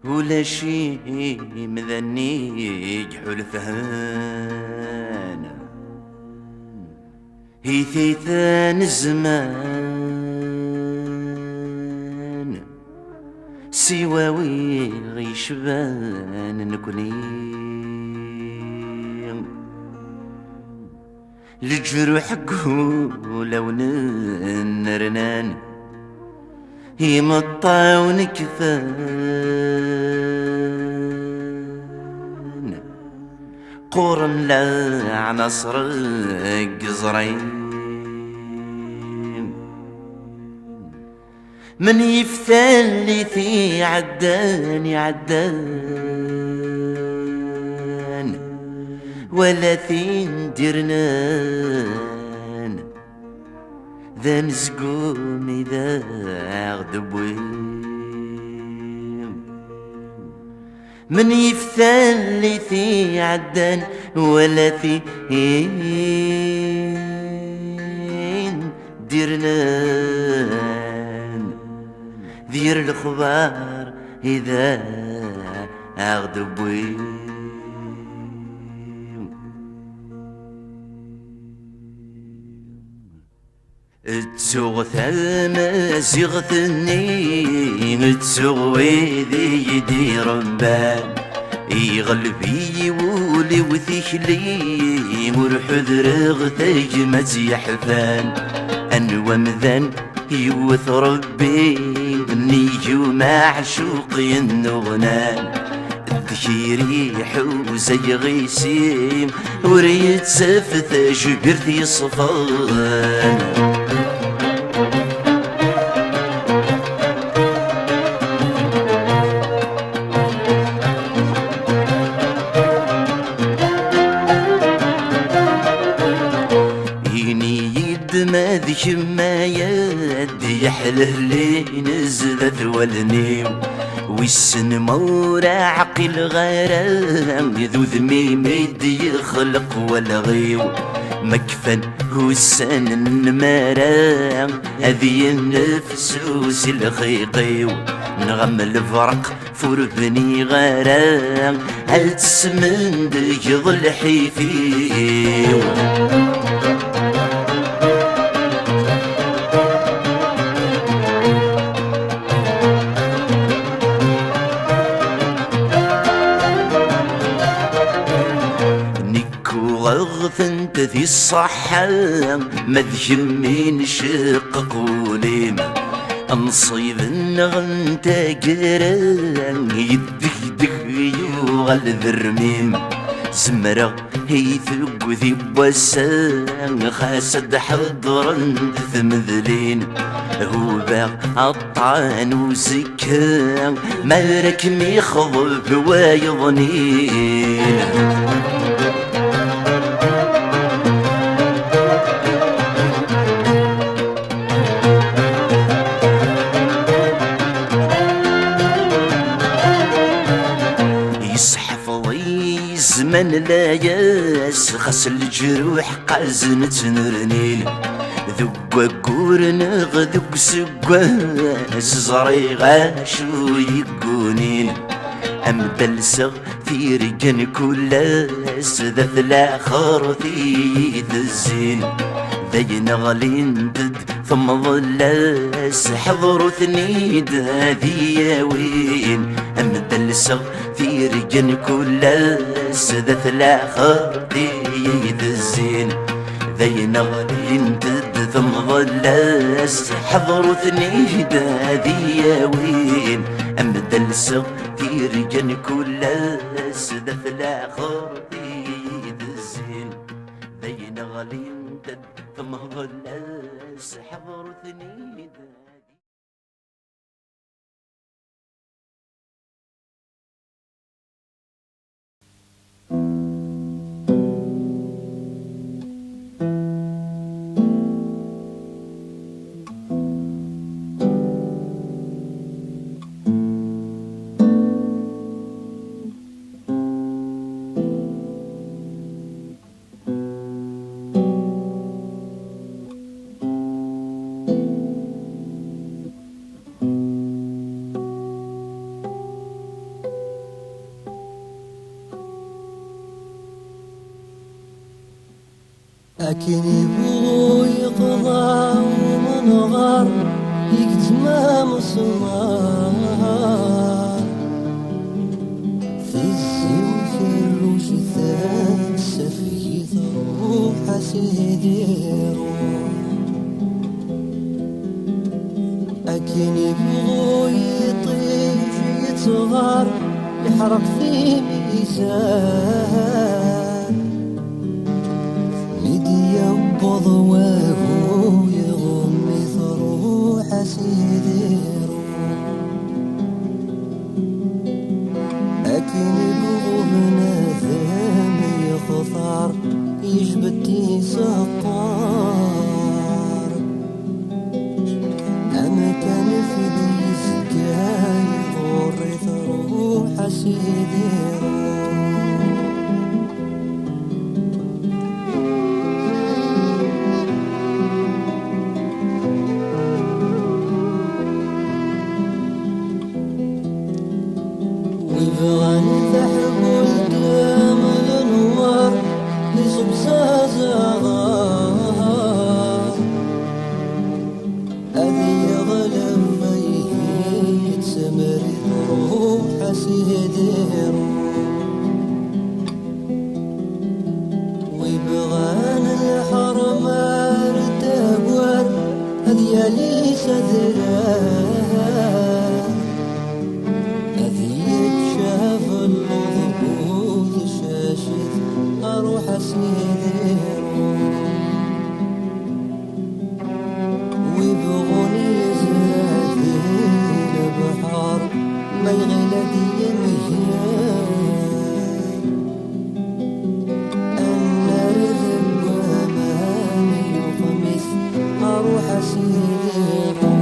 ولا شي مذني جحول فهان هي ثيثان الزمان سواوي غيشبان نكوني الجروح لو نرنان يمطى ونكفان قرن لا نصر قزرين من يفتن لي في عدان ولا ثين درنان ذا نزقوم إذا غدبوين من يفتن لي في عدان ولا ثين درنان دير الخبار إذا أغدبوين تسوغ ثلمة زغثني تسوغ ويدي يدي ربان يغلبي ولي وثيخلي ورحذر غثيج مزيح فان أنوى مذن يوث ربي نيجو معشوقي النغنان الذكيري حوزي غيسيم وريت سفث جبرتي صفان ما ذيك ما يدي يحله لي نزلت والنيم والسن مورا عقل غرام ذو ذميم يدي يخلق والغيو مكفن هو السن النمارا هذي النفس وسلخيقيو نغم الفرق فربني غرام هل تسمن دي ظل حيفيو غغثنت ذي الصحة مذجمين شقق وليم انصيب النغنت قران يدك يوغل ذرميم زمرة هي ثق ذي بوسان خاسد حضرا ثمذلين هو باق عطان وزكان مالك ميخضب ويظنين زمن لا ياس خس الجروح قازن تنرنين ذوق قورن غذوق سقاس زريغا شو يقونين أم بلسغ في رجن كلاس ذا الآخر في الزين ذي نغلين دد ثم ظلاس حضروا ثنيد هذي ياوين أم بلسغ في رجن كلاس ذا الآخر في الزين ذي نغلين دد ثم ظلاس حضروا ثنيد هذي ياوين أم بلسغ في رجن كلاس ذا الآخر في الزين ذي نغلين دد ثم ظلاس حضروا ثنيد. أكن يبغو يقضى ومن غار يكتمام الصنار في الزين في الروش ثان سفي ثروح سيديرو أكن يبغو يطيش يتصغر يحرق في ميزان ميدي يبض وهو يغمي ثروح سيديرو أكن يبغو بنادم يخطر يجبدي سقار أما كان في ديسكا يضر ثروح سيديرو ويبغى نذحب الدم الانوار يصب زازغار أذي يظلم فيه يتسمر روح سيديرو ويبغى الحرم الدبور أذي لي سدران أذي يتشاف الوضوء شاشد أروح سيديرو ويبغوني يزعذي البحر ما يغلدي مهيان أنا رذب وأماني وخميس أروح سيديرو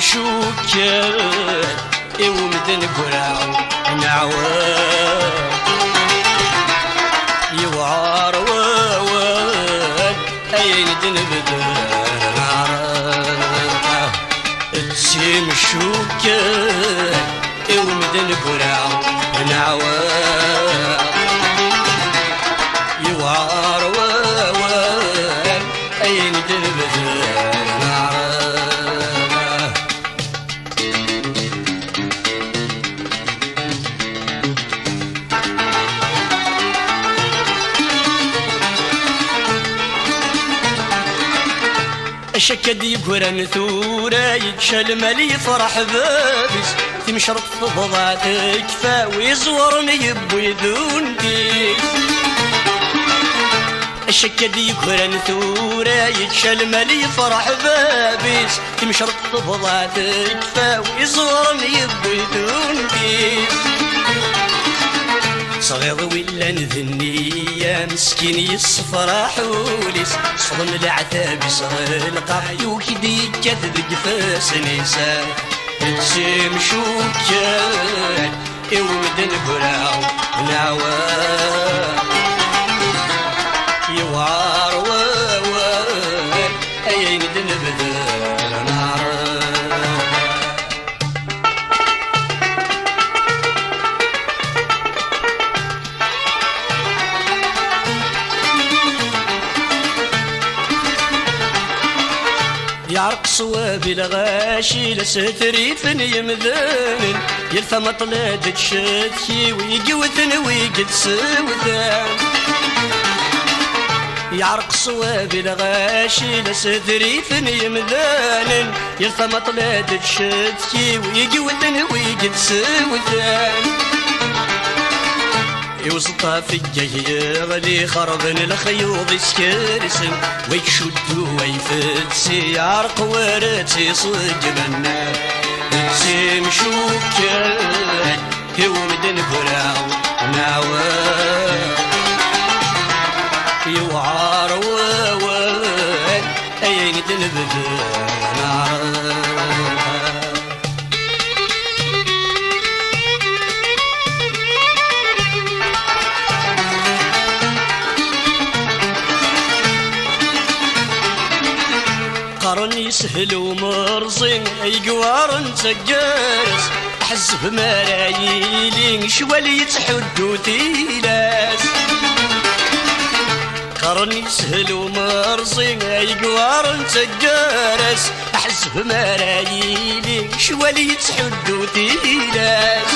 مشوكات يومدن قراو نعوان يوعار ووان أين دنبدر نعران تسي مشوكات يومدن قراو نعوان يوعار ووان أين دنبدر شكد يقرن ثورة يتشال مالي فرح بابس تمشرط ضضعتك فاوي زورني يبو يذون ديس شكد يقرن ثورة يتشال مالي فرح بابس تمشرط ضضعتك فاوي زورني يبو يذون ديس صغير ولا نذني يا مسكين يصفرح وليس صدم العتاب يصغر القاع وكدي كذب قفاس نساء تسيم شوكان يودن براو نعوان يوعار ووان أين دنبدر نعران يعرق صوابي الغاشي لستريفن يمذن يلفى مطلاد تشتكي ويقوثن ويقد سوثان يعرق صوابي الغاشي لستريفن يمذن يلفى مطلاد تشتكي ويقوثن ويقد سوثان يوسطها في الجيغلي خربن الخيوط يسكرسن ويشدو ويفتسي يعرق ورتي صج منا تسيم شوكان يومدن براو نعوان يوعار ووان أين دنبدر نعران قرن يسهل ومرزين اي قوارن تقارس احس بمرايلين شوالي يتحدو تيلاس قرن يسهل ومرزين اي قوارن تقارس احس بمرايلين شوالي يتحدو تيلاس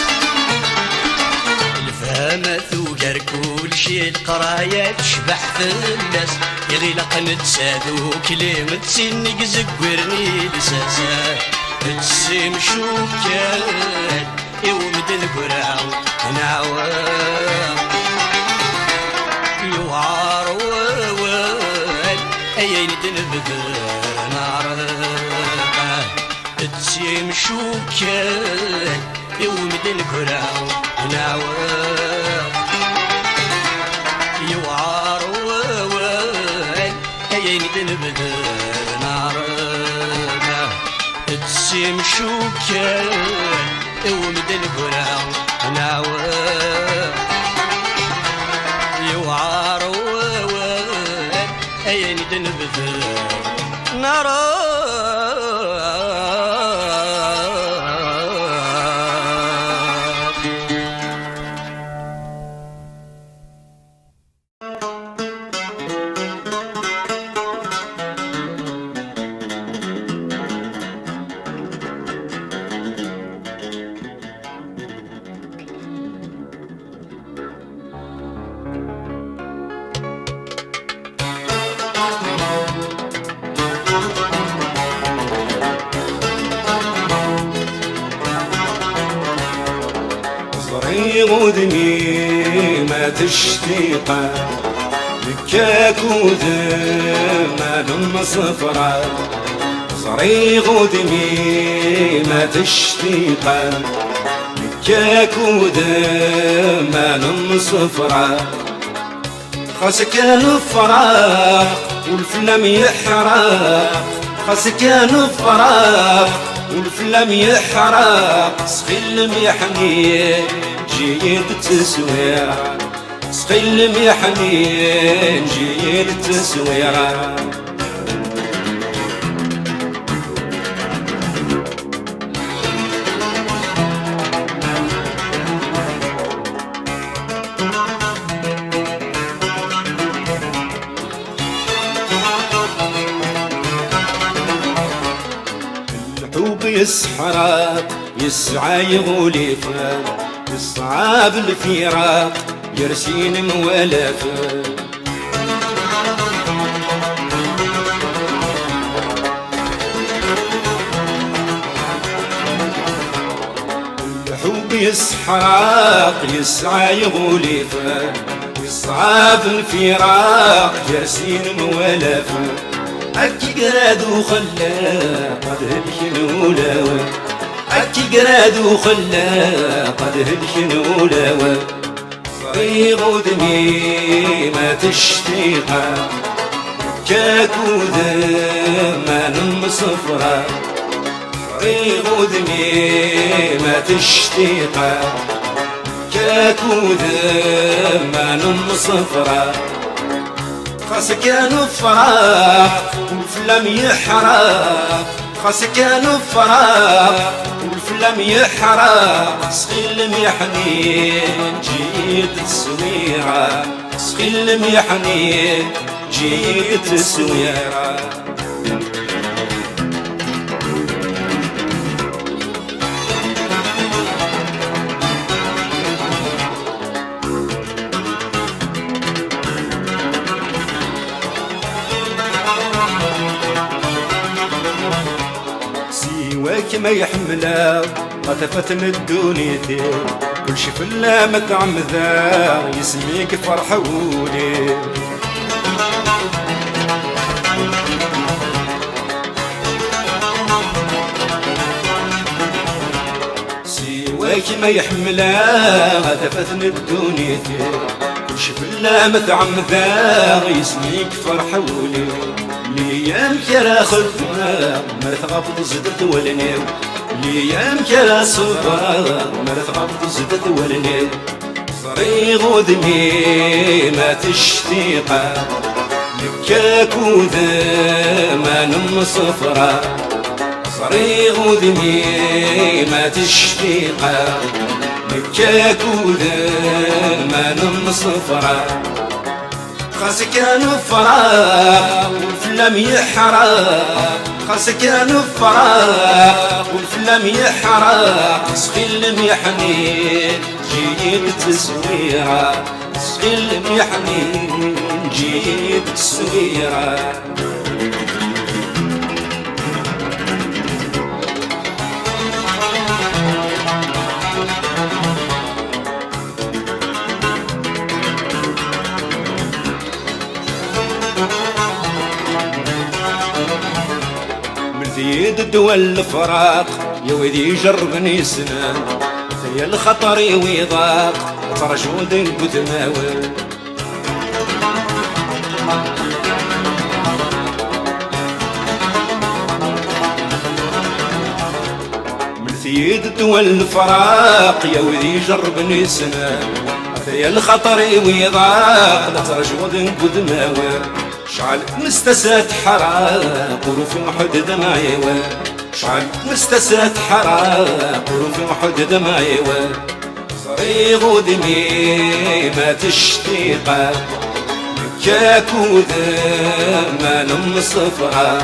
الفهمة ثوقر كل شي القراية تشبح في الناس يغي لقن تسادو كلمة سنك زقرني لساسا تسيم شوكان يومدن قراو نعوان يوعار ووان أين دنبدر نعران تسيم شوكان يومدن قراو نعوان يوعار ووان أين دنبدر نعران تسيم شوكان يومدن قراو نعوان يوعار ووان أين دنبدر نعران غدني ما تشتيقه بكاك وذما لم صفرة صري غدني ما تشتيقه بكاك وذما لم صفرة خاصك الفراق والفلم يحرق خاصك الفراق والفلام يحرق سخيل ميحنين جيد التسويرة سخيل ميحنين جيد التسويرة يسحرق يسعى يغولي فان يصعب الفراق يرسين موالفان الحب يسحرق يسعى يغولي فان يصعب الفراق يرسين موالفان أكي قرادو خلا قد هدشنو لاوى أكي قرادو خلا قد هدشنو لاوى صريغ دمي ما تشتيقا كاكو ما نمصفرا صريغ دمي ما تشتيقا كاكو ما نمصفرا خاص كانوا فراق والفلام يحرق خاص كانوا فراق والفلام يحرق سخيل ميحنين جيد السويرة سخيل ميحنين جيد السويرة ما يحمله غتفتن الدنيتي كل شي فلا متعمذا يسميك فرحة ولي سواك ما يحمله غتفتن الدنيتي كل شي فلا متعمذا يسميك فرحة ولي ليام كرا خدمة ما تغفض زدت ولنيو ليام كرا صبر ما تغفض زدت ولنيو صريغ دمي ما تشتيقا لكاكو ما نم صفرا صريغ دمي ما تشتيقا لكاكو ما نم صفرا خاص كانوا فراق والفلام يحرق خاص كانوا فراق والفلام يحرق سخيل ميحنين جيد التسويرة سخيل ميحنين جيد التسويرة زيد الدول الفراق يا ويدي جربني سنان يا الخطر ويضاق ترجود القدماوي من زيد الدول الفراق يا ويدي جربني سنان يا الخطر ويضاق ترجود القدماوي شعل مستسات حراق وروفي محدد معيوة شعل مستسات حراق وروفي محدد معيوة صريغ دمي ما تشتيقا كاكو ما نم صفرا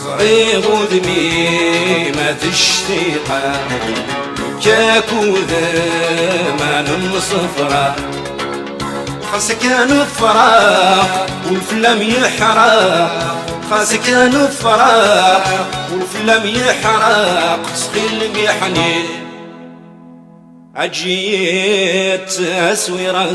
صريغ دمي ما تشتيقا كاكو ما نم صفرا خاص كانوا فراق والفلام يحرق خاص كانوا فراق والفلام يحرق سخيل ميحنين عجيت أسويرة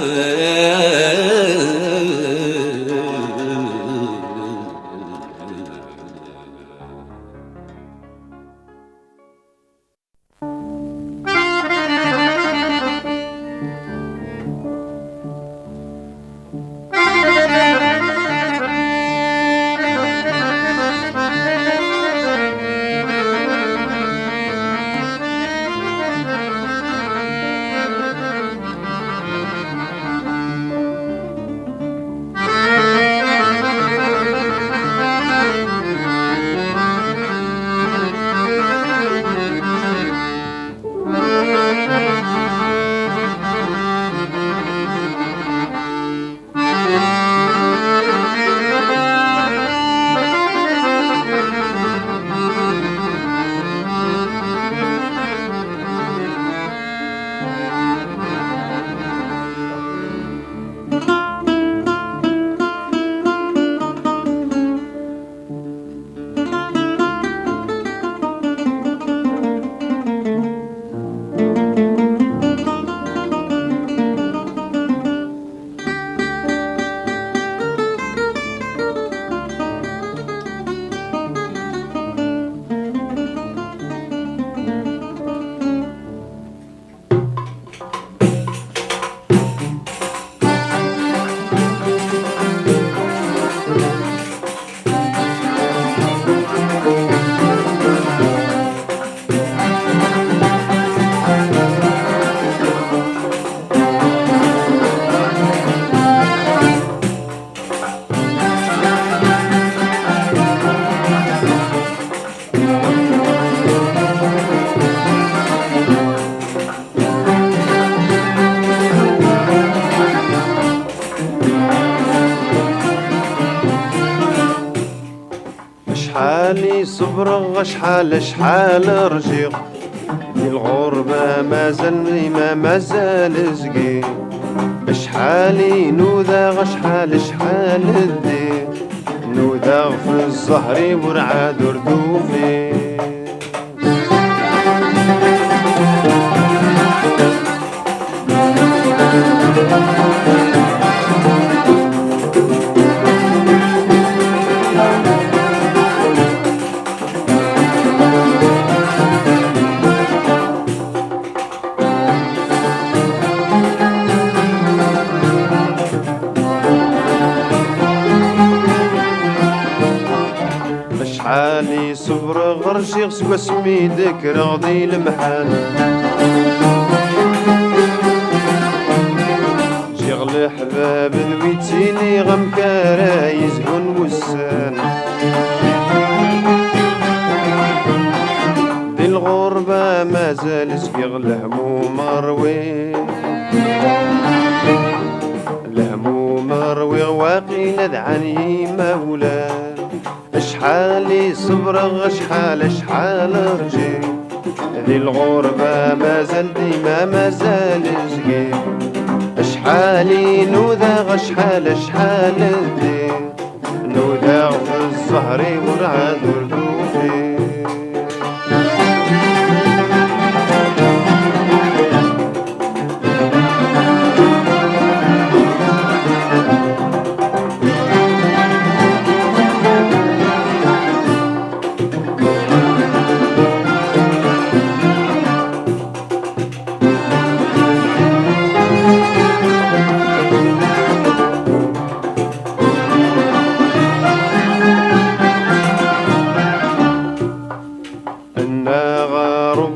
شحالي صبر شحال شحال رجيق دي الغربة مازال زقي شحالي نوذا شحال شحال الدي نوذا في الزهر ورعاد ردوفي شحالي صبر غرشي غسوا سميدك رغدي المحال جيغ الحباب ذويتيني غم كرايز هون وسان دي الغربة مازال سقيغ الهموم روي الهموم روي واقي ندعني مولاه شحالي صبر شحال رجي ذي الغربة مازال ديما مازال زقي شحالي نوذا شحال دي نوذا في الزهر ورعاد ردوفي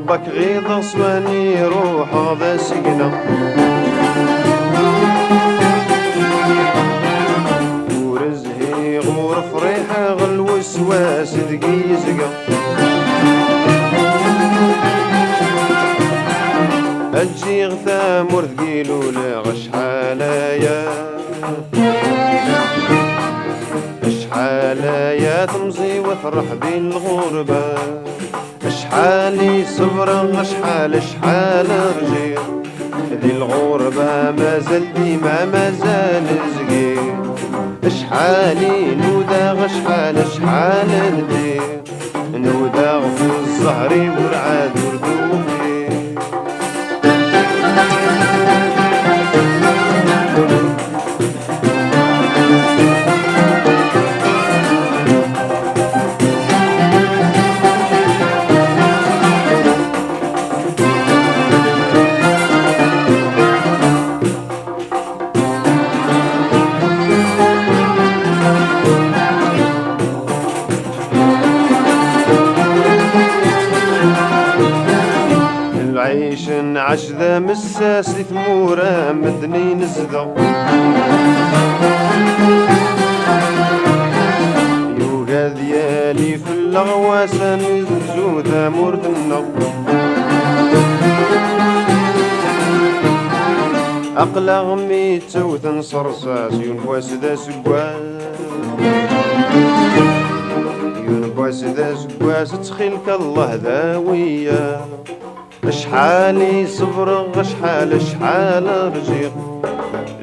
ربك غيظ صواني روح هذا سجنة ورزهي غور فريحة غالوسواس دقي زقا أجي غثام ورثقيل ولا غشحالايا شحالايا تمزي وفرح بين الغربة شحالي صبر شحال رجيق ذي الغربة مازال ديما مازال زقي شحالي نوذا شحال ندي نوذا في الزهر ورعاد وردوفي العيش نعش ذا مساس ثمورة مدني نزدو يوغا ديالي في اللغواسة نزو ذا مردنا أقلق ميت وثن صرصاس ينبواس ذا سقوان ينبواس ذا سقواس تخيلك الله ذاوية شحالي صبر شحال رجيق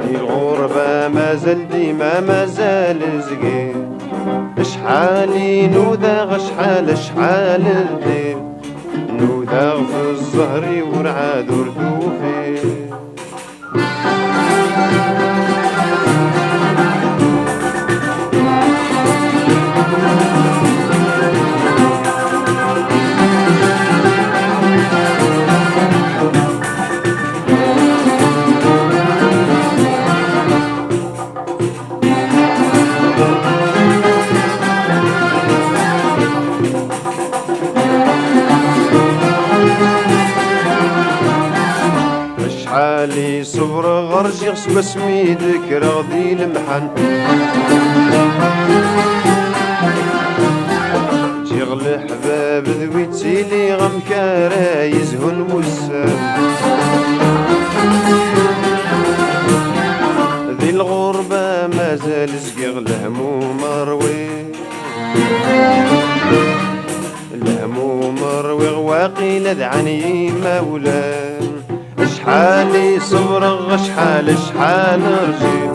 ذي الغربة مازال ديما مازال زقي شحالي نوذا شحال دي نوذا في الزهر ورعاد وردوفي شحالي صبر غرجي غسوا سميدك رغدي المحن جيغ الحباب ذويتيلي غم كرايز هون وسام ذي الغربة مازال زقيغ الهموم روي يعني مولان شحال صبر شحال رجيل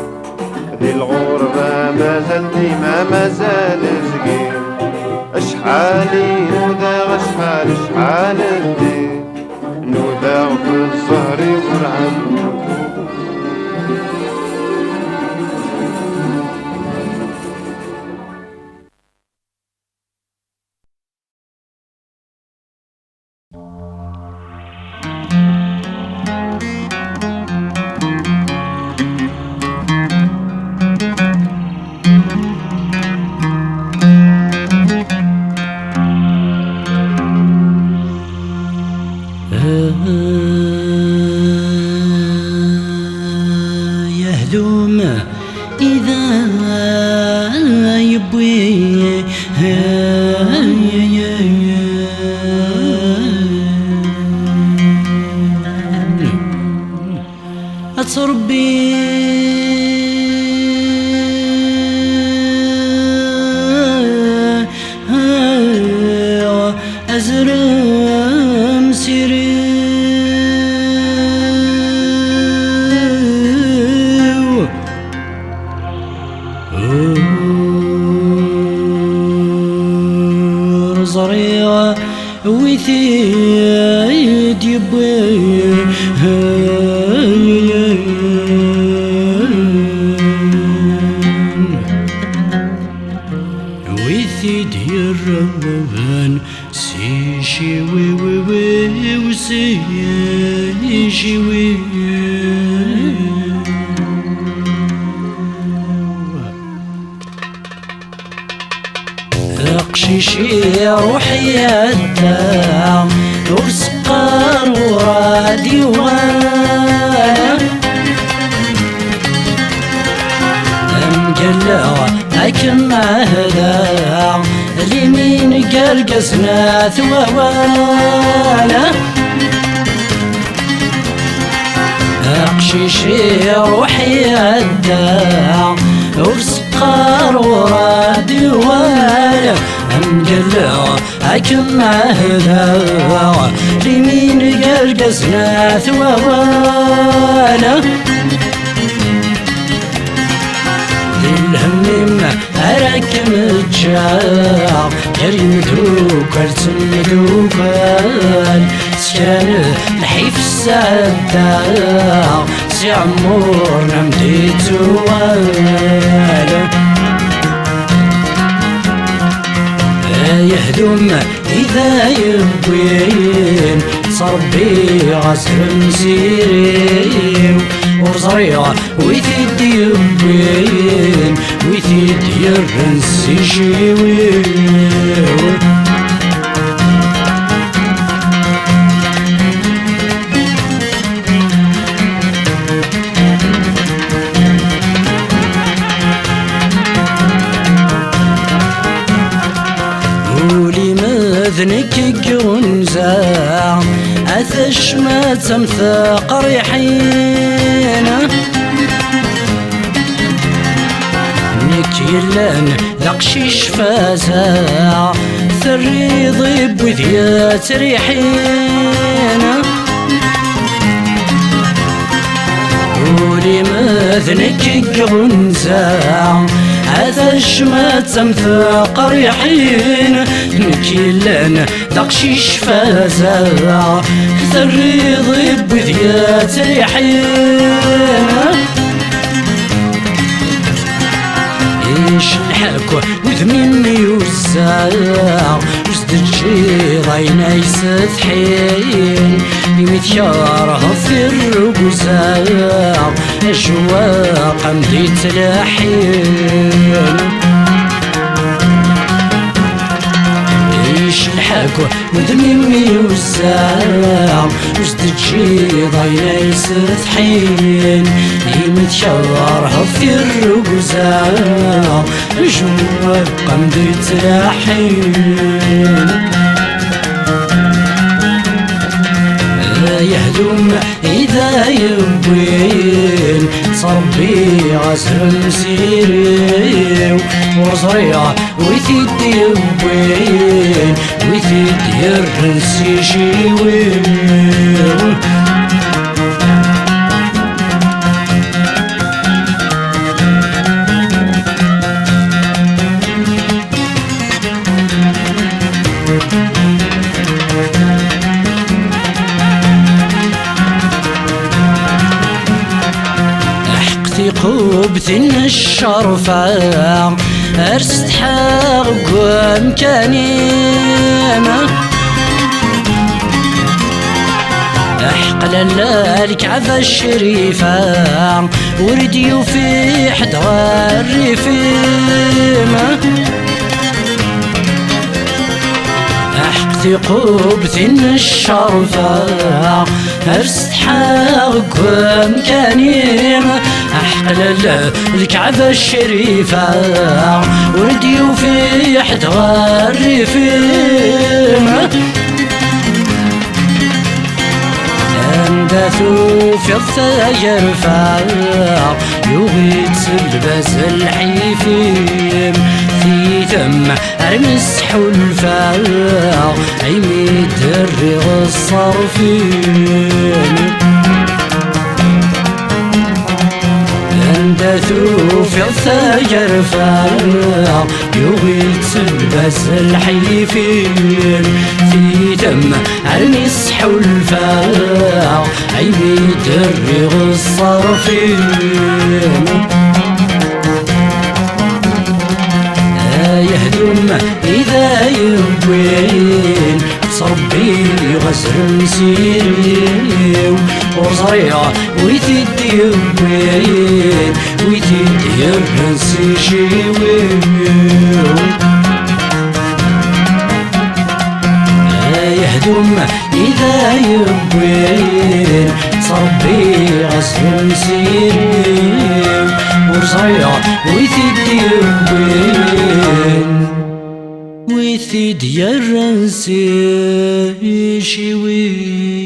ذي الغربة مازال ديما مازال زقيل شحال نودا شحال الدين نودا في الزهر ورعم يهلوم إذا يبوي أتربي أزرم سيري زريعة وثيد يبوي وثيد يربان سيشي وي وسيشي وي قشيشي روحي الدام وسقار ورادي وانا مقلع لكن هذا اليمين قرقسنا ثوانا قشيشي روحي الدام وسقار ورادي وانا مقلع لكن هذا اليمين قرقسنا ثوانا للهم أراك متجاع كريم دوكال تمدوكال سكان الحيف السادة سي عمورنا مديتو يهدم إذا يبين صربي غسر مسيري ورزريع ويثيد يبين ويثيد يرنسي جيوي ذنك قرنزا أثش ما تمثق ريحينا نك يلان لقشيش فازا ثري ضيب وذيات ريحينا ولي ما ذنك قرنزا هذا الشمات تمثق ريحين نكيلان دقشيش فازا ثري ضيب وذيات ريحين ايش الحكوة وذميني وزاع وزد الجيرين يستحين بمثيارها في الرقزاع أجواق مدي تلاحين ايش الحكوة ودميمي وزاع وزد الجيرين يستحين بمثيارها في الرقزاع أجواق مدي تلاحين يهدم إذا يبين صربي غسر مسيري ورزريع ويثيد يبين ويثيد يرنسي شيويو قوبت الشرفة أرست حق ومكانينا أحقل الكعبة الشريفة وردي في حدوى الريفيمة أحقتي قوبت الشرفة أرست حق ومكانينا أحقل الكعبة الشريفة وردي في حدوى الريفيمة أندثو في الثاجر فعلا يغيد سلبس الحيفيم في ثم أرمسح الفعلا عميد الرغ الصرفين أندثو في الثاجر فعلا يغيد سلبس الحيفين في ثم أرمسح الفعلا عميد الرغ الصرفين يهدم إذا يبوين صربي غسر مسيري وصريع ويثد يبوين ويثد يرنسي شيوين يهدم إذا يبوين صربي غسر مسيري وصريع ويثد يبوين ويثيد يرنسي شوية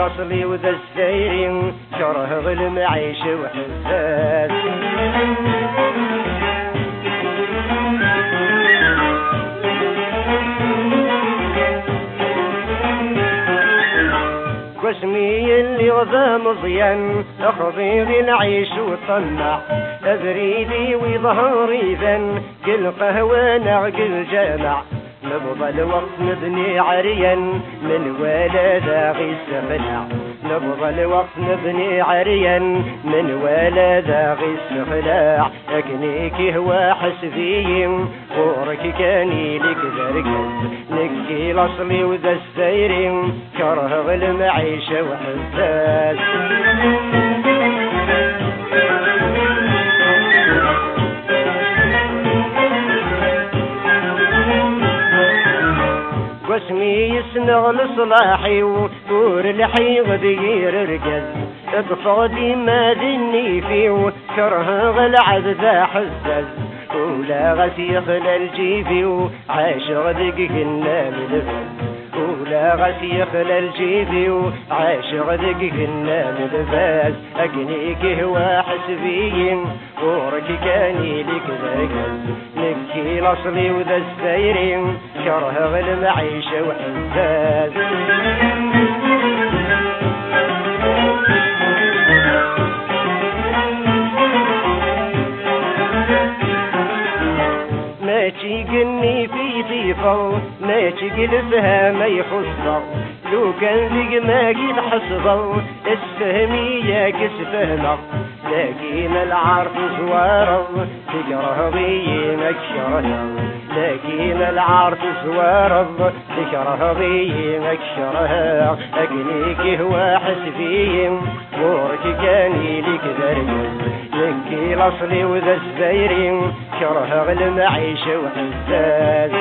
الأصلي وذا الزايرين كره المعيش وحزاز واسمي اللي غدا مضيان أخذي ذي العيش وطمع أبريدي وظهري ذن كل قهوة نعقل جامع نبضى الوقت نبني عريا من ولد غي السخلاع نبضى الوقت نبني عريا من ولد غي السخلاع أكنيك هو حسبي ورك كاني لك ذركز نكي الأصلي وذا السير كره المعيش وحزاز واسمي يسنغ لصلاحي وطور الحي غدير رجز اطفى ما ذني فيه وكره غلعب ذا حزز ولا غسي خلال جيبي وعاش غدق كنا ملفز ولا غسي خلال جيبي وعاش غدق كنا ملفز أكنيك هو حسبي ورك كاني لك ذركز نكي الأصلي وذا السير كره المعيش وحزاز ما تيقني في ضيفه ما تقلبها ما يخصه لو كان ذيك ما قد حصبه السهمية كسفهمه لكن العرف زواره تقره بي مكشرته لكن العرس زوارض ذكره ضي مكشرها أقنيك هو حسبي مورك كاني لك ذريز منكي الأصلي وذا الزبيري كره المعيشة وحزاز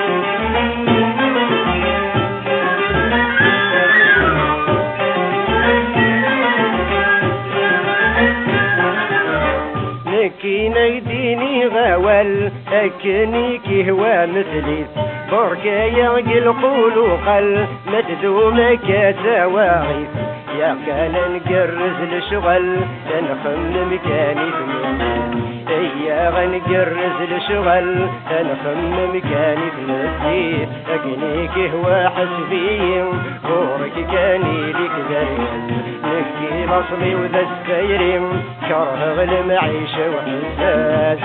كي نيديني غوال أكنيك هو مثلي بركة يعقل قولو قل متدومك تواعي يا قال نقرز الشغل نخم مكاني في يا غنقرز الشغل نخم مكاني في المسجد أكنيك هو حسبي غورك كاني لك ذريز نكي الأصلي وذا السيري كره المعيشة وحساس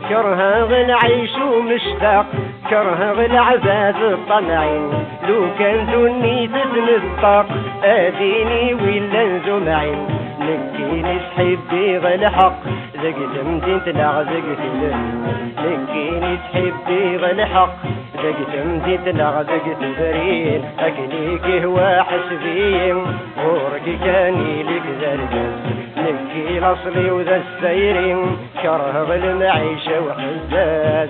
كره العيش ومشتاق كره العذاب الطمعين لو كان دني تتنطق اديني ولا نزمعين نكيني سحبي غالحق زقت مدينة العزق نكيني سحبي غالحق زقت مدينة العزق تبرين أكنيك هو حسبي غورك كاني لك زرقز نكي الأصلي وذا السيري كره المعيشة وحزاز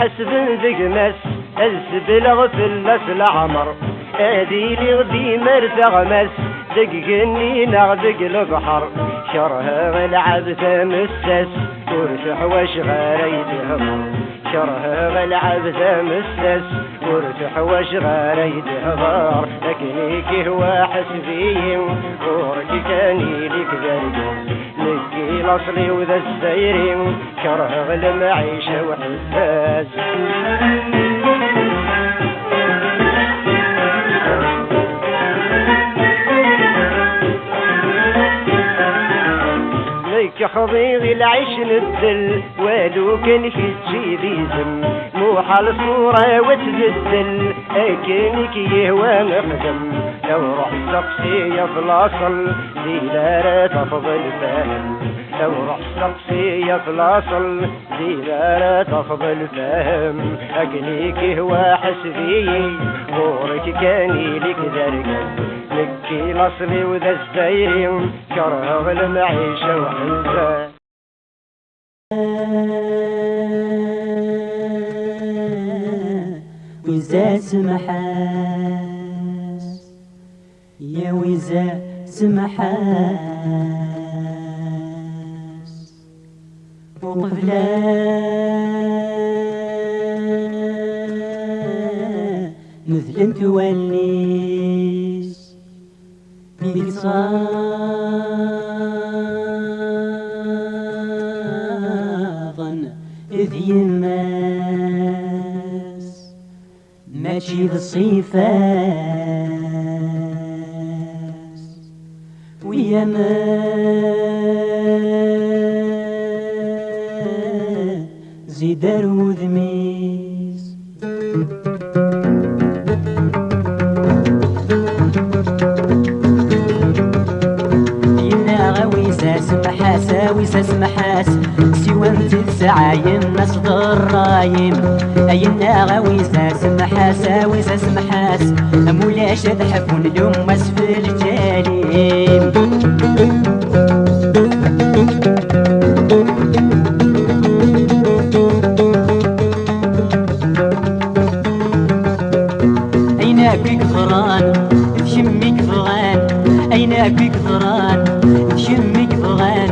حسب ذقمس السبلغ في اللس العمر ادي لي غدي مرتغمس دقني نغدق البحر شرها العبث مسس ورتح وش غاريد هبر شرها العبث مسس ورتح وش غاريد هبر لكنيك هو حسبي غورك كاني لك ذرقز نكي الأصلي وذا السيري كره المعيشة وحساس ليك خضيض العيش نبدل ولو كان في تجيبي زم مو حال صورة وتبدل أكنك يهوى مخدم لو رحت تقصي في الأصل ذي لا تفضل فاهم لو رحت تقصي في الأصل ذي لا تفضل فاهم أكنيك هو حسبي غورك كاني لك ذرقز نكي الأصلي وذا الزبيري كره المعيشة وحزاز وإذا سمحاس يا وإذا سمحاس وقفلا مثل توليس بيتصاغن إذ يماس ماشي بالصيفاس ويا ما زيدار وذميس ويسا سمحاس سوى انت السعايم مصدر رايم اينا غويسا سمحاس ويسا سمحاس مولاش تحفون اليوم اسفل الجليم اينا بيك فران تشميك فغان اينا بيك فران تشميك فغان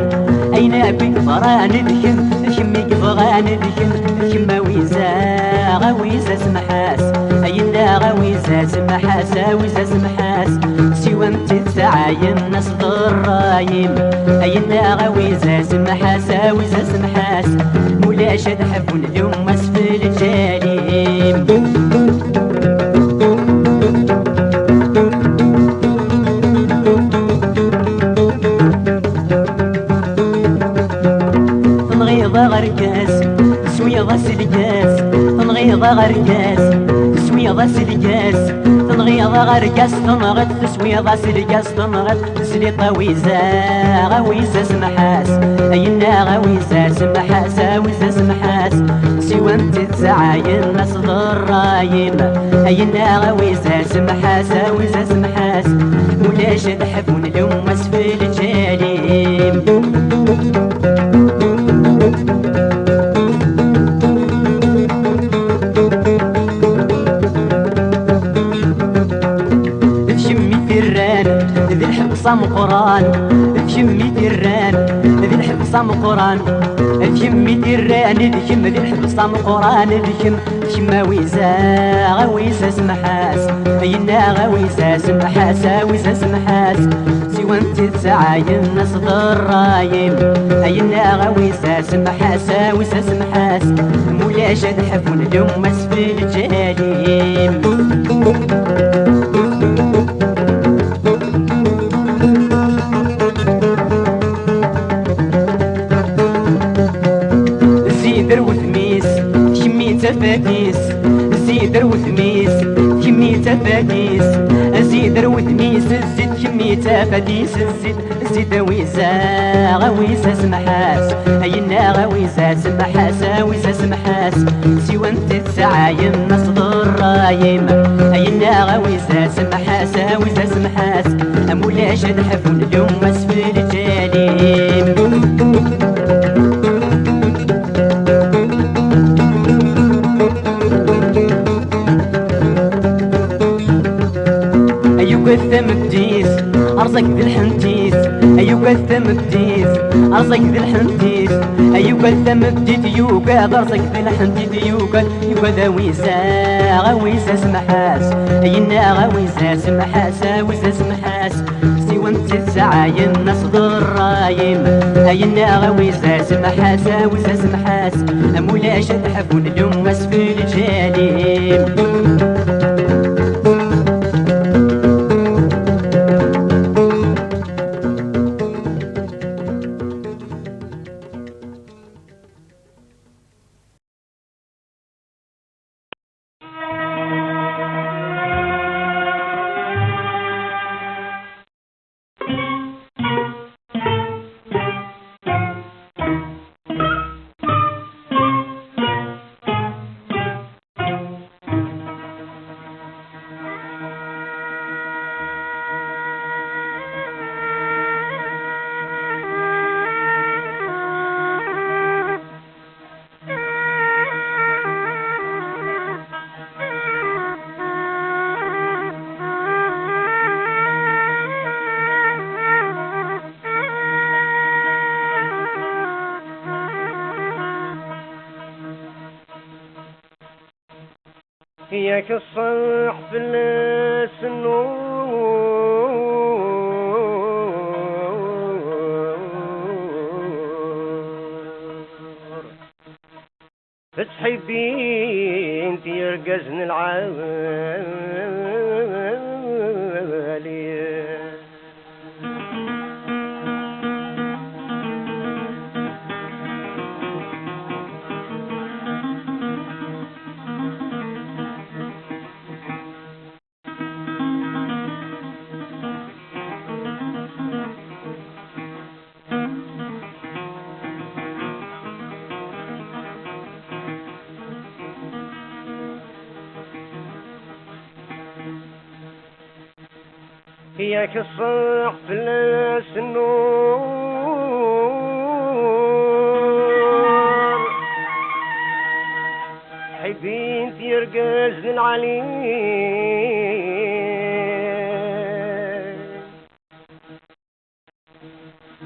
أين بك فران ذكم فغان ذكم غويزة سمحاس أين غويزة سمحاس ويزة سمحاس سوى انت السعايم نصد الرايم أين غويزة سمحاس ويزة سمحاس مولاش تحبون اليوم اسفل الجليم غركاس تسوي غاس الكاس تنغيض غركاس تسوي غاس الكاس تنغيض غركاس تنغط تسوي غاس الكاس تنغط تسلي طويزة غويزة سمحاس أينا غويزة سمحاس غويزة سمحاس سوى انت تسعاين ناس ضرايم أينا غويزة سمحاس غويزة سمحاس ولاش تحبون اليوم اسفل الجليم ذي الحبصة قران تشمي تيران ذي الحبصة قران تشمي تيران ذي الحبصة قران تشم ويزا غويزة سمحاس أينا غويزة سمحاس غويزة سمحاس سوى انت تسعاين ناس ضرايم أينا غويزة سمحاس غويزة سمحاس مولاش تحفون اليوم اسفل الجليم زيدر وثميس شميت فاتيس زيدر وثميس شميت فاتيس زيدر وثميس الزيد شميت فاتيس الزيد زيد ويزا غويزة سمحاس أينا غويزة سمحاس غويزة سمحاس سوى انت تسعاين ناس ضرايم أينا غويزة سمحاس غويزة سمحاس مولاش تحفون اليوم اسفل الجليم الثم بديس أرزق ذي الحنتيس أيوك الثم بديس أرزق ذي الحنتيس أيوك الثم بديت يوكا أرزق ذي الحنتيس يوكا ذويزة غويزة سمحاس أينا غويزة سمحاس غويزة سمحاس سوى انت تسعاين ناس ضرايم أينا غويزة سمحاس غويزة سمحاس مولاش تحفون اليوم اسفل الجليم ياك الصح في السنور فتحبين تيرقزن العالي ياك الصح في السنور حبين تيرقز للعلي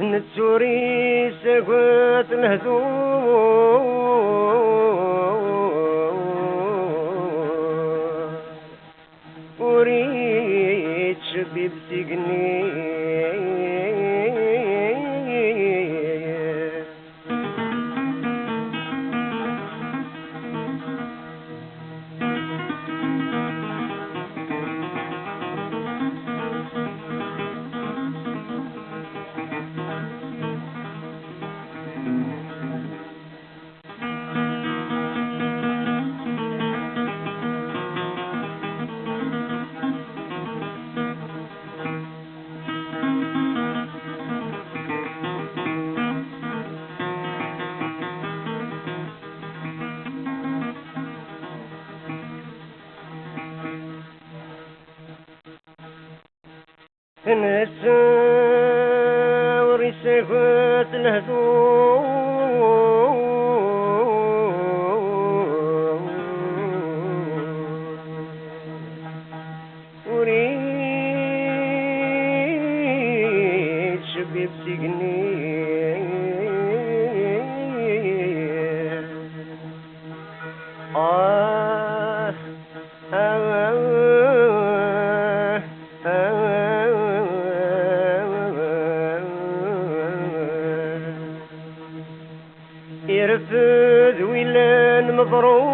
نتسوري سقوط الهدوء وريد شبيب سجني نساور يسكت الهدوء وريد شبيب سجني يرفد ويلان مضروب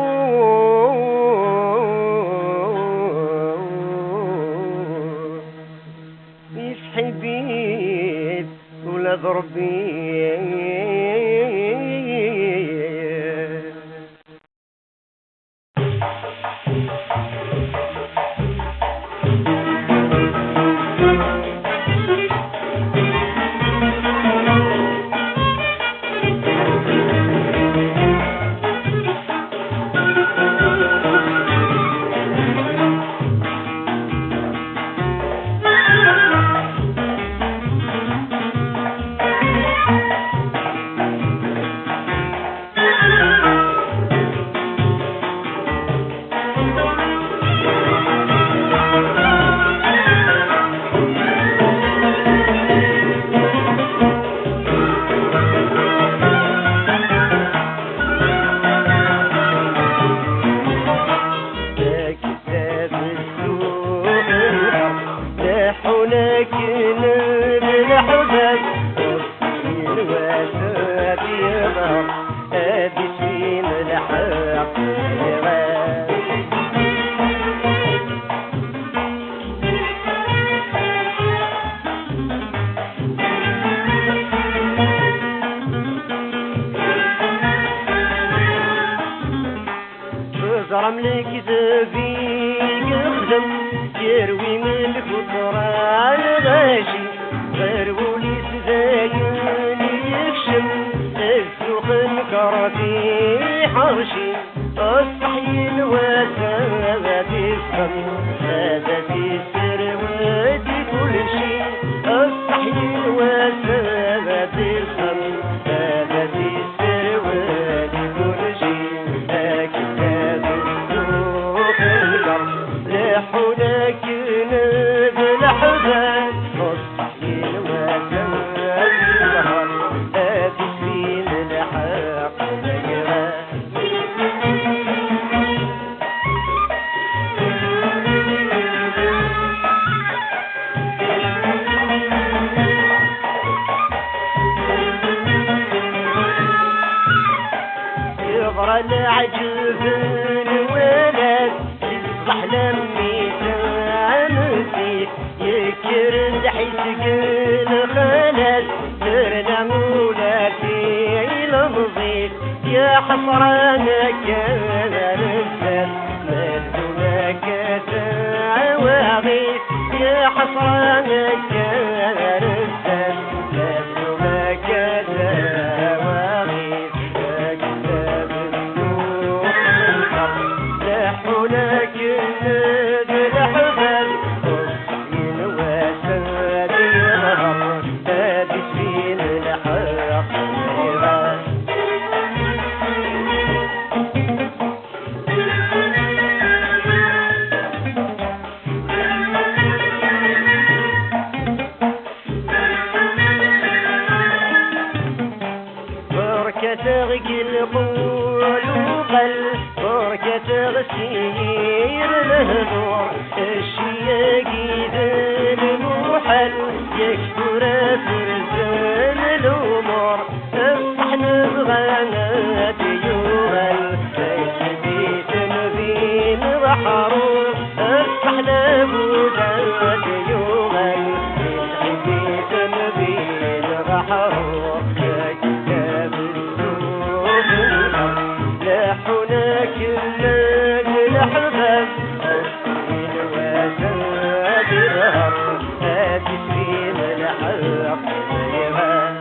يسحي بيت ولاد ربي زرم لك زبي يخدم يروي من الفطران غاشي غير وليس زاين يكشم السوق الكرفي حرشي الصحي الوسادة الصم هذا في سروادي كل شي الصحي الوسادة الصم هذا في سروادي كل شي لحولك ناد الأحباب مصحين وزاد الظهر هادي سفين الحق نجران يغرى العجب الولد يصبح لمي تنسيت يكرد حيث الخلل ترنا مولاتي المضيت يا حصرانك الرسل مدونك تعواغيت يا حصرانك الرسل مدونك تعواغيت كتاب النور لحولك الناد الأحباب والصحين وساد الغر هادي سفين الحق الغار تغقي القول وقل بركة غسير الهدور الشياقي ذا المحل يكثر فرزان الأمور الصحن بغنات يغل الجديد بين بحرور الصحن بغنات يغل الجديد بين بحرور لحناك الناس الأحباب الصين وزاد الهر هادي سفين الحق زيها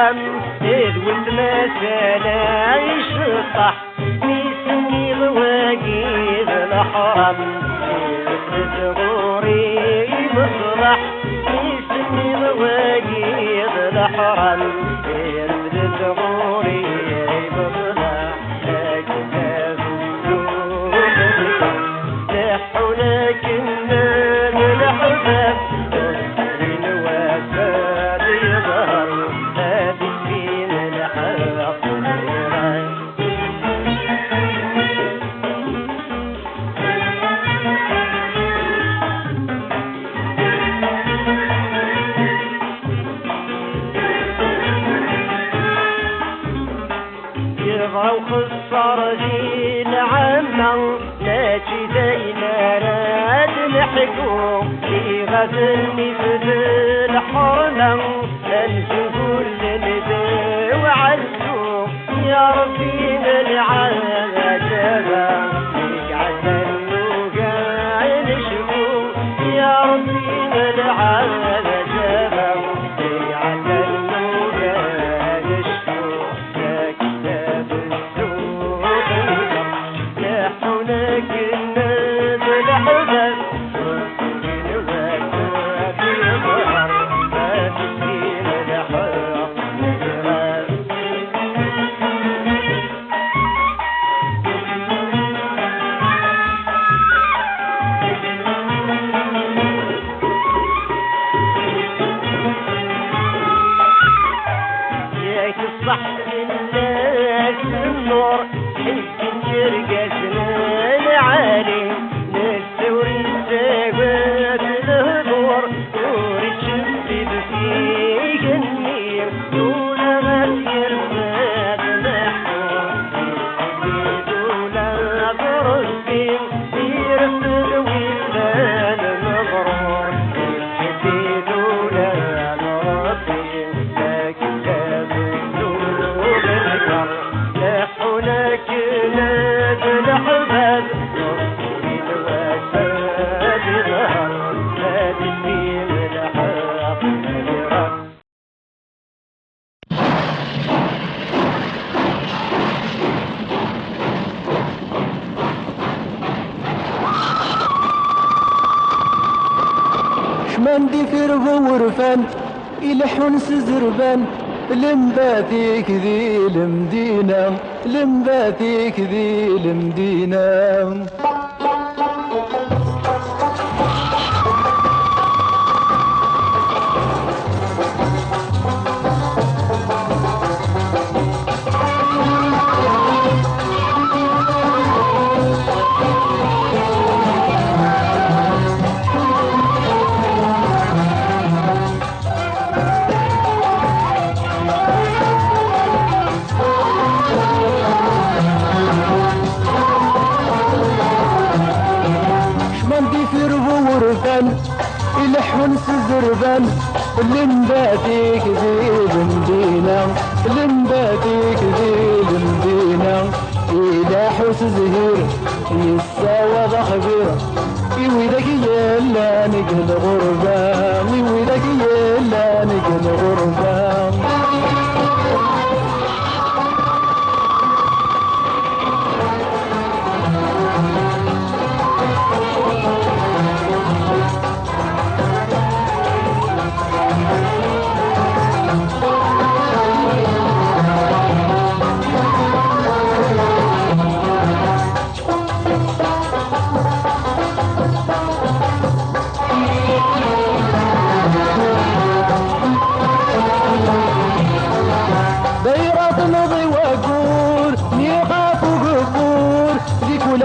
الحرم إذ والمسالة يشطح ميسني ضواقيد الحرم إذ غوري مصلح ميسني ضواقيد الحرم إذ غوري مصلح أكتاب السوق لحولك الناد الحباب من وفاد يظهر هذه فين الحق يبغى وخسر جيل عمه لا جدينا راد نحكو في غزلني في الحرمة انزل كل الندى وعزو يا ربي العالم جبا يجعل النوقع نشكو يا ربي العالم جبا يجعل النوقع نشكو يا كتاب السوق لا حولك الناس الحباب من وفاد يظهر ما تسكين الحق نجراب ياك الصح الناس النور حب يرقصنا العالي نستوري الساقات الهدور نور الشمس فيك النير دون غير فات محور دون برسين يرفد ويلان مغرور دون برسين كتاب النور الكر لحولك ناد الحباب من وفاد ظهر ما تسليم الحق نجرب شمندي في ربو ورفان يلحون سزربان لمباتيك ذي المدينة لمباتيك ذي المدينة شمندي في ربو ورفان يلحون سزربان لمباتيك ذي المدينة لمباتيك ذي المدينة إذا حوس زهير يساوى ضخبير يويدك يلا نقل غربة يويدك يلا نقل غربة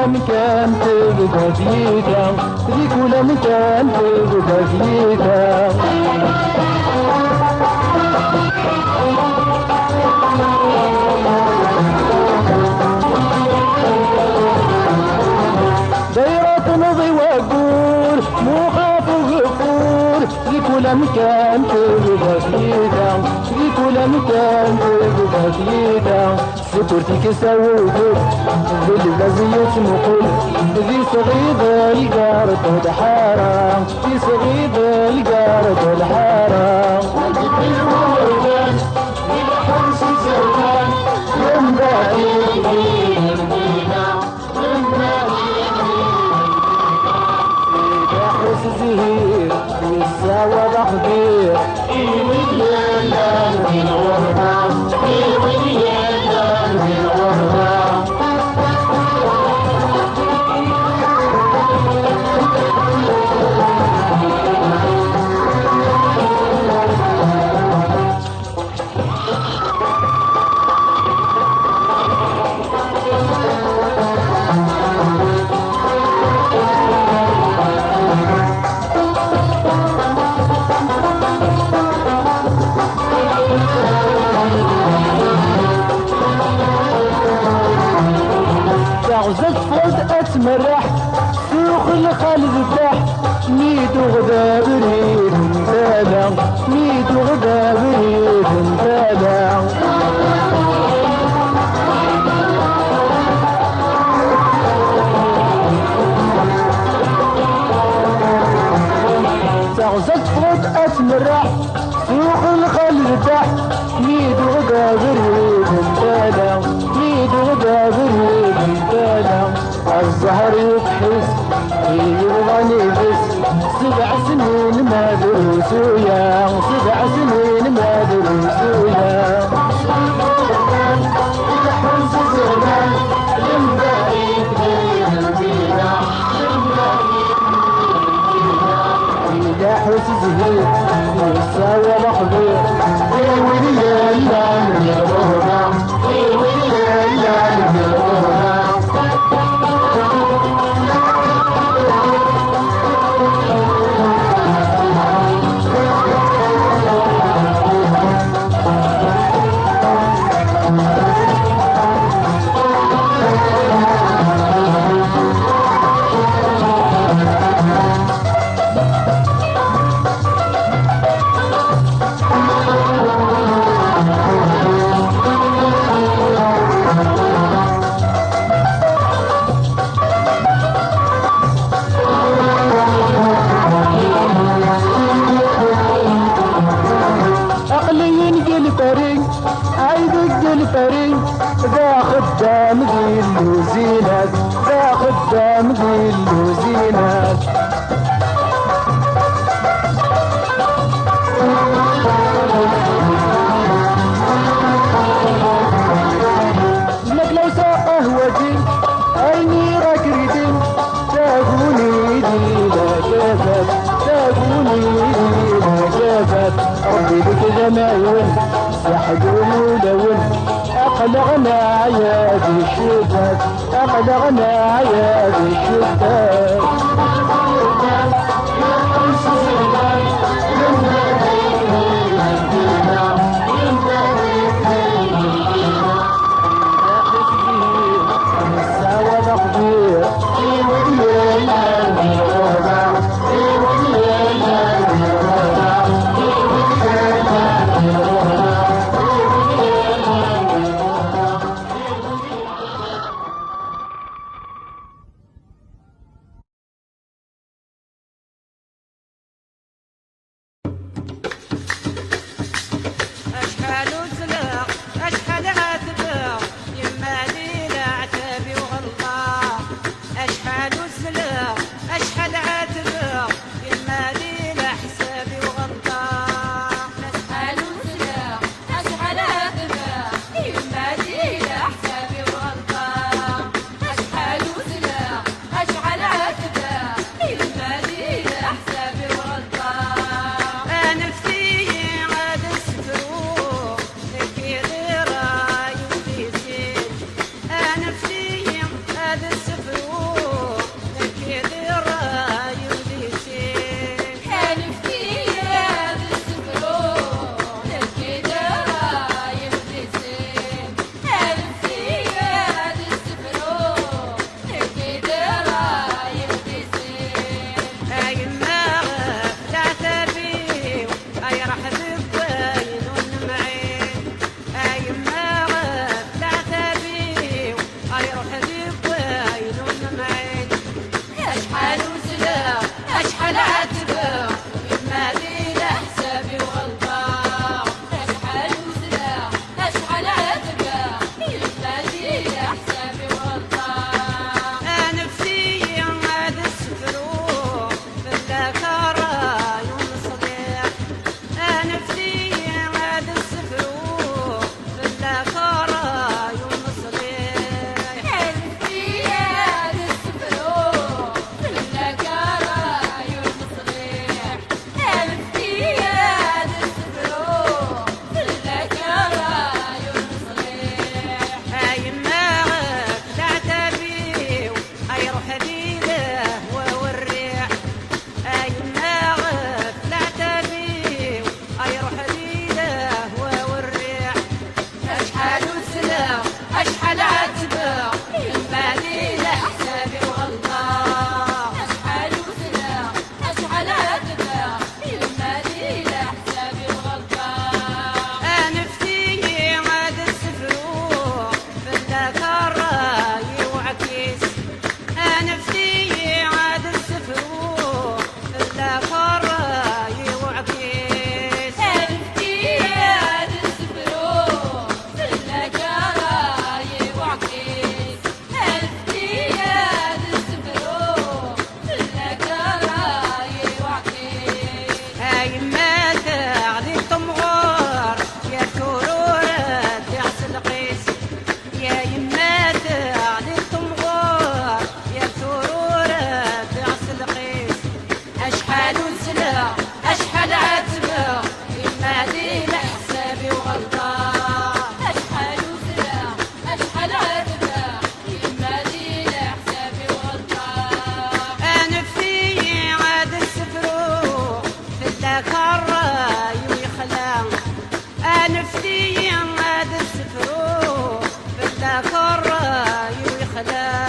مكان تبقى فيها ذي كل مكان تبقى فيها دايرة نضي وقور مو خاف وغفور ذي كل مكان تبقى فيها ذي كل مكان تبقى فيها سكرتك سويتك بالبزية مقول ذي صغيرة الجارة الحارة ذي صغيرة الجارة الحارة حوس زهير يساوى بخبير غزت فوز اتمرح سوق الخالد الدح ميدو غدا بريد مبالغ ميدو غدا بريد مبالغ غزت فوز اتمرح سوق الخالد الدح ميدو غدا بريد مبالغ ميدو غدا بريد مبالغ الزهر يبحث يبغاني بس 7 سنين ما دروس ويا 7 سنين ما دروس ويا حوس زمان لمباريك بين البينا إذا حوس زهير يساوى مخبير يا ولي يا من الغربة يا ولي يا من الغربة الفريق ذا خدام ذي اللوزينات ذا خدام ذي اللوزينات لك لو ساء قهوتي عيني راك ريدين تاقوني دي لا جافت تاقوني دي لا جافت ربي بك جمايل يحدون ولون أقلعنا عيادي الشتات أقلعنا عيادي الشتات ساوى تقدير زرع أشحال عتبة يمالي لحسابي وغلطة أشحال زرع أشحال عتبة يمالي لحسابي وغلطة أنا في عاد السفرو في الذكر ويخلع أنا في عاد السفرو في الذكر ويخلع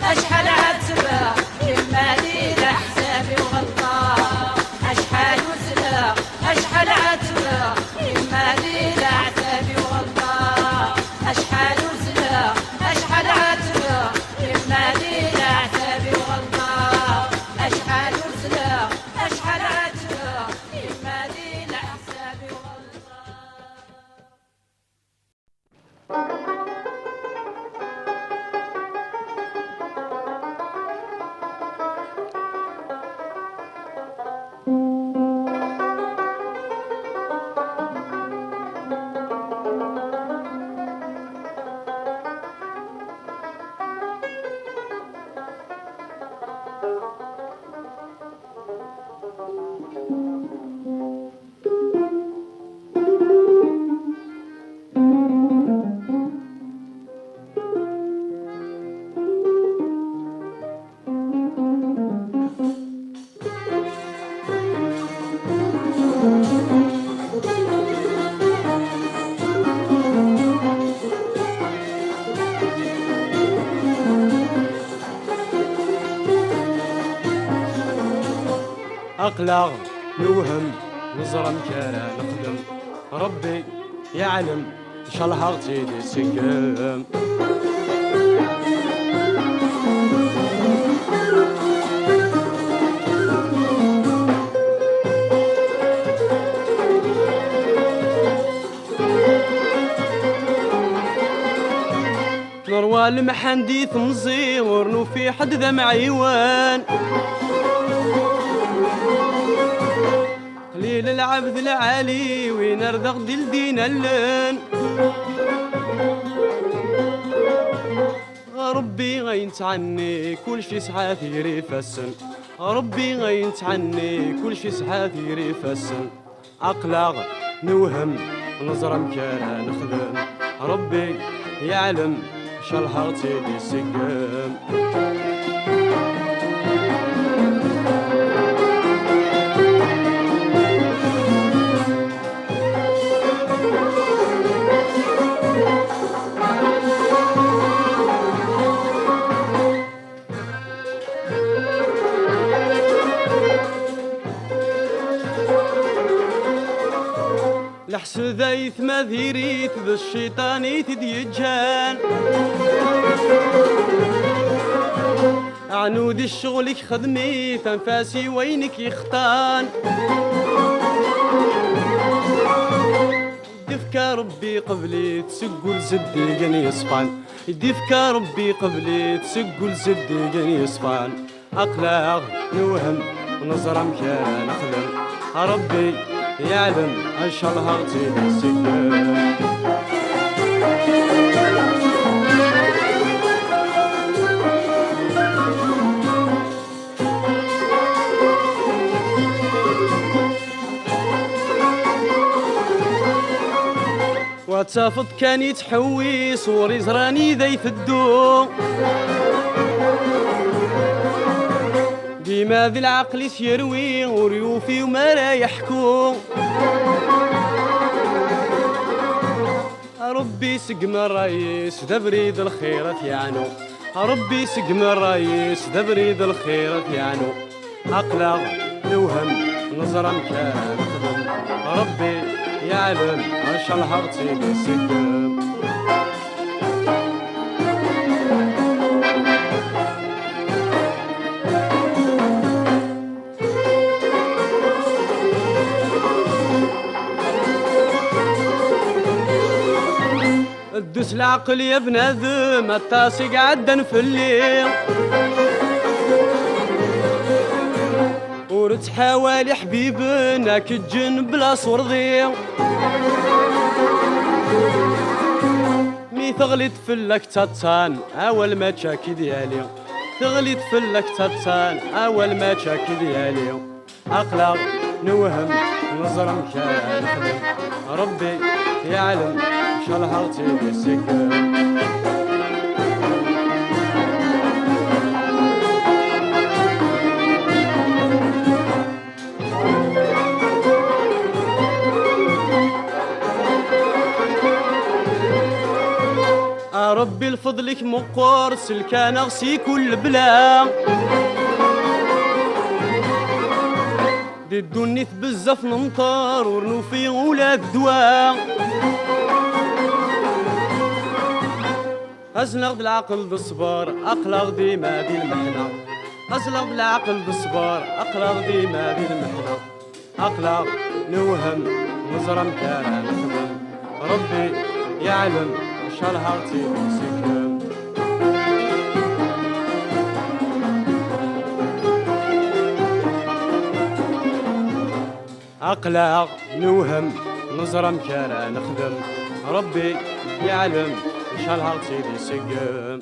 أشحال عتبة يمالي لحسابي وغلطة أشحال وزلة أشحال عتبة يمالي لحسابي وغلطة أشحال وزلة أشحال عتبة يمالي لحسابي وغلطة أشحال وزلة أشحال عتبة يمالي لحسابي وغلطة أقلق نوهم نزرم كارا نخدم ربي يعلم إن شاء الله غتيدي سقم نروى المحنديث مزيور نو في حد ذا معيوان قليل العبد العالي وين ارضغ ديل دين اللن ربي غينت عني كل شي سحات يري فسن ربي غينت عني كل شي سحات يري فسن أقلق نوهم نزرم كارا نخدم ربي يعلم شالها غتيدي سقم لحسذيث ما ذيريت بالشيطانيت ديجان عنودي الشغلك خدميت انفاسي وينك يختان دفك ربي قبلي تسقل زديقن يصفان دفك ربي قبلي تسقل زديقن يصفان أقلاغ نوهم ونظرم كان أخدم ربي يعلم ان شاء الله غتيدي السكان واتسافط كان يتحوي صوري زراني ذا يفدو ديما ذي العقل يروي وريوفي وما لا يحكو ربي سقم الرئيس ذا بريد الخيرات يعنو ربي سقم الرئيس ذا بريد الخيرات يعنو أقلق نوهم نظرم كان خدم ربي يعلم ان شاء الله غتيدي السقم دوس العقل يا بنادم التاسق عدن في الليل ورد حوالي حبيبنا كتجن بلا صورضي مي تغلط في اللكتتان اول ما تشاكي ديالي تغلط في اللكتتان اول ما تشاكي ديالي اقلق نوهم نظرم كان نخدم ربي يعلم شال هارتي بالسكر ربي لفضلك مقور سلكان اغسي كل بلا دي الدنيا بزاف نمطر ورنو في ولاد دواء ازلغ بالعقل بالصبر اقلغ ديما دي المحنة ازلغ بالعقل بالصبر اقلغ ديما دي المحنة اقلغ نوهم نزرم كان نخدم ربي يعلم شال هارتي سكن أقلق نوهم نزرم كان نخدم ربي يعلم شال هارتي سكن